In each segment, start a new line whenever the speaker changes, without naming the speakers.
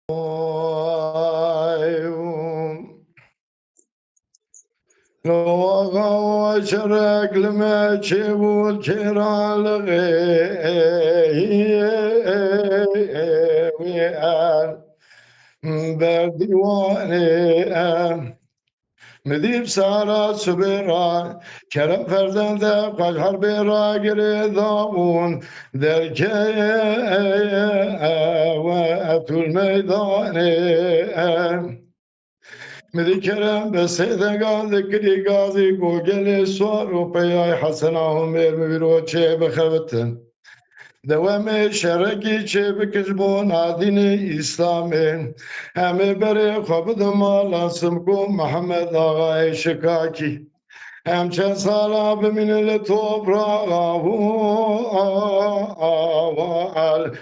لو غوا شرق لما تشبول كرال غير برديواني مديب سارة سبيرا كرم فرزنده قد حربي راقر ضامون دركي وقت الميدان مدي كرم بسيدة قال ذكري قاضي قوقل سوار وبياي حسناهم يرمي چه بخوتن دوام شرکی چه بکشبون دین اسلامی همه بره خواب دمال سمکو محمد آقای شکاکی همچه سالا بمینل توبراغ آوال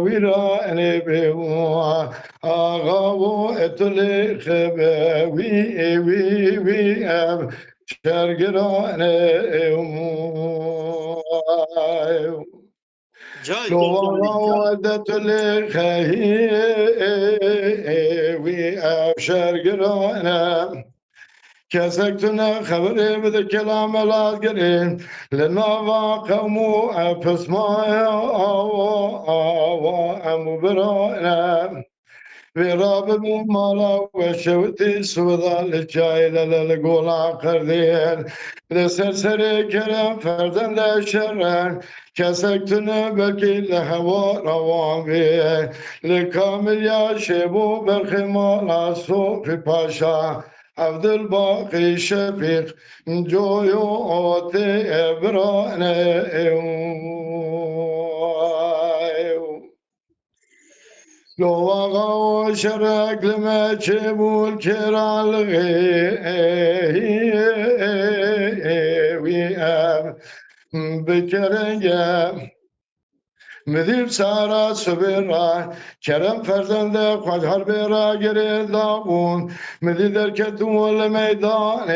ویرانی بیوا آغا و اتلی خبه وی شرگرانه لوادت لخهی وی افشار گرانه کسکتنا خبری بده کلام لازگرین لنوا قومو افسمای امو برانه وراب مالا وشوتي سودا لجايل للقولا قردين لسرسري كرم فردن لشرن كسكتنا بكي لهوا روامي لكامل يا شبو برخمالا صوف باشا عبد الباقي شفيق جويو اوتي ابراني لو وغاو شرق لما تشبول كرال غير بكرنجا مديب سارة سبيرا كرم فرزنده قد حرب راقر داغون مدي دركتو الميدان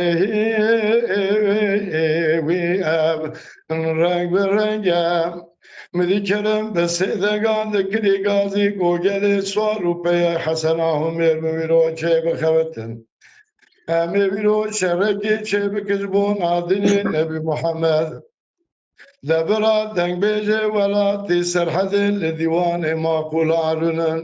وياب رنگ برنجا مدي كرم بسيدة قان ذكري قاضي قوغل سوار وبيا حسناهم يرميرو چه بخوتن همي بيرو شرقي چه بكشبون عدني نبي محمد دبرا دنگ بیجه ولاتی سرحد لدیوان معقول عرنن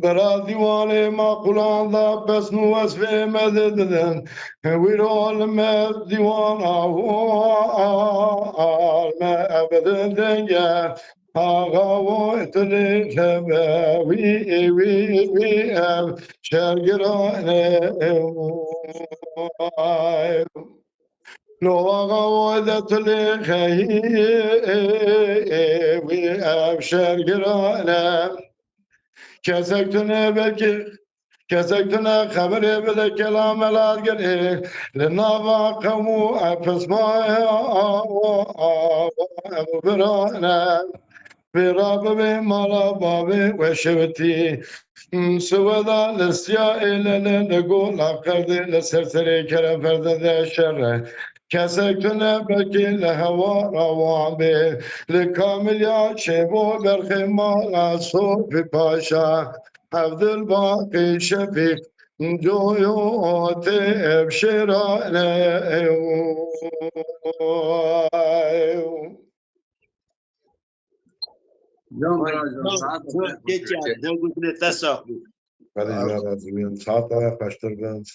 برا دیوان معقولان دا بس نو وصف مددن ویرول ما دیوان آوال ما ابدا دنگه آقا و اتلی خبه وی شرگرانه لو غودت لخهي وابشر قرانا كسكتنا بكي كسكتنا خبري بدا كلام الارقل لنافا قومو افسمايا برانا براب بمالا بابي وشوتي سودا لسيا إلى نقول أقرد لسرسري كرم فرد ذا الشر كسكتنا بكي لهوا روامي لكامل يا شبو برخمال صوف باشا عبد الباقي شفيق جويوت ابشرانه
Geçer, ne güzel tasavvuf.
Hadi ya, saat daha kaçtır ben.